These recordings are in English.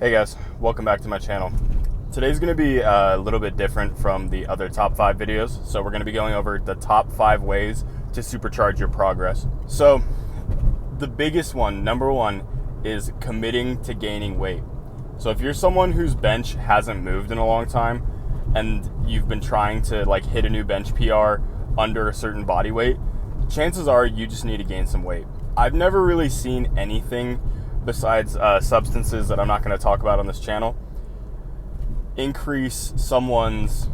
Hey guys, welcome back to my channel. Today's going to be a little bit different from the other top 5 videos. So we're going to be going over the top 5 ways to supercharge your progress. So the biggest one, number one, is committing to gaining weight. So if you're someone whose bench hasn't moved in a long time and you've been trying to hit a new bench PR under a certain body weight, chances are you just need to gain some weight. I've never really seen anything besides substances that I'm not going to talk about on this channel increase someone's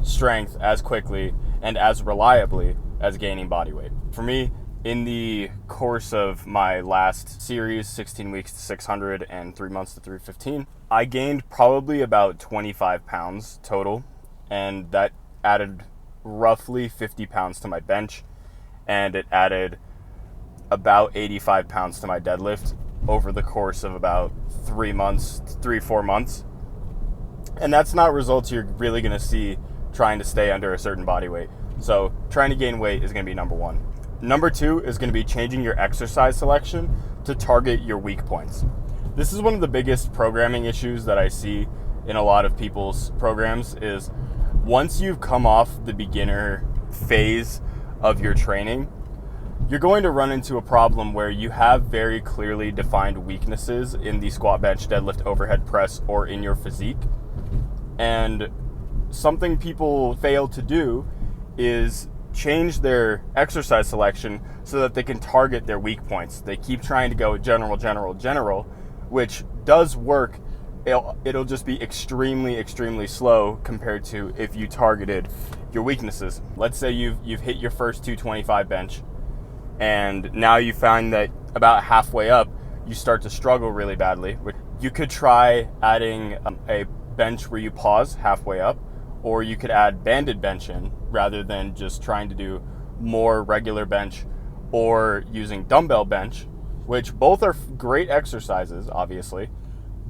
strength as quickly and as reliably as gaining body weight. For me, in the course of my last series, 16 weeks to 600 and 3 months to 315, I gained probably about 25 pounds total, and that added roughly 50 pounds to my bench, and it added about 85 pounds to my deadlift over the course of about 4 months. And that's not results you're really going to see trying to stay under a certain body weight. So trying to gain weight is going to be number one. Number two is going to be changing your exercise selection to target your weak points. This is one of the biggest programming issues that I see in a lot of people's programs is once you've come off the beginner phase of your training, you're going to run into a problem where you have very clearly defined weaknesses in the squat, bench, deadlift, overhead press, or in your physique. And something people fail to do is change their exercise selection so that they can target their weak points. They keep trying to go general, which does work. It'll just be extremely slow compared to if you targeted your weaknesses. Let's say you've hit your first 225 bench, and now you find that about halfway up, you start to struggle really badly. You could try adding a bench where you pause halfway up, or you could add banded bench in rather than just trying to do more regular bench or using dumbbell bench, which both are great exercises, obviously,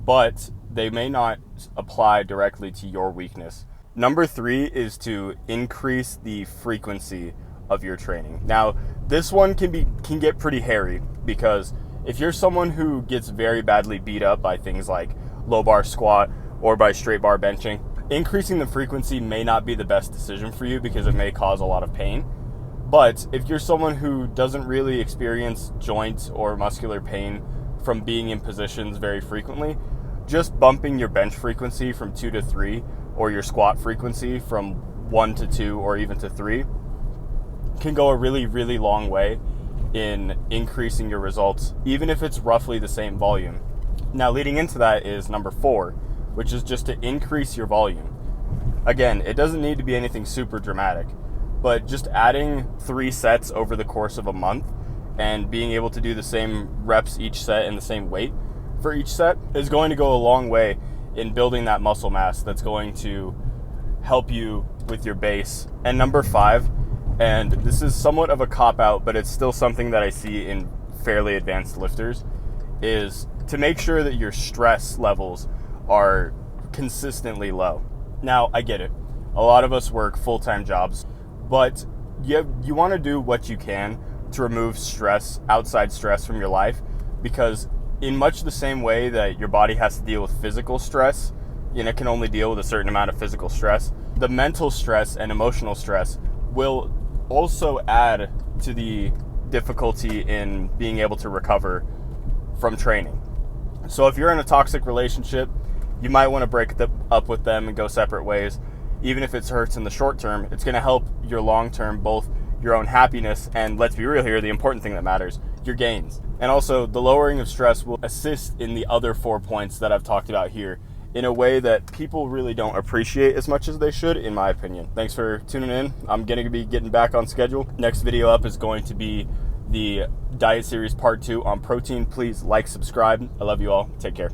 but they may not apply directly to your weakness. Number 3 is to increase the frequency of your training. Now, this one can get pretty hairy, because if you're someone who gets very badly beat up by things like low bar squat or by straight bar benching, increasing the frequency may not be the best decision for you because it may cause a lot of pain. But if you're someone who doesn't really experience joint or muscular pain from being in positions very frequently, just bumping your bench frequency from 2 to 3 or your squat frequency from 1 to 2 or even to 3 can go a really long way in increasing your results, even if it's roughly the same volume. Now, leading into that is number 4, which is just to increase your volume. Again, it doesn't need to be anything super dramatic, but just adding 3 sets over the course of a month and being able to do the same reps each set and the same weight for each set is going to go a long way in building that muscle mass that's going to help you with your base. And number 5, and this is somewhat of a cop-out, but it's still something that I see in fairly advanced lifters, is to make sure that your stress levels are consistently low. Now, I get it. A lot of us work full-time jobs, but you want to do what you can to remove stress, outside stress from your life, because in much the same way that your body has to deal with physical stress, and it can only deal with a certain amount of physical stress, the mental stress and emotional stress will also add to the difficulty in being able to recover from training. So if you're in a toxic relationship, you might want to break up with them and go separate ways. Even if it hurts in the short term, it's going to help your long term, both your own happiness and, let's be real here, the important thing that matters, your gains. And also, the lowering of stress will assist in the other 4 points that I've talked about here in a way that people really don't appreciate as much as they should, in my opinion. Thanks for tuning in. I'm going to be getting back on schedule. Next video up is going to be the diet series part 2 on protein. Please like, subscribe. I love you all. Take care.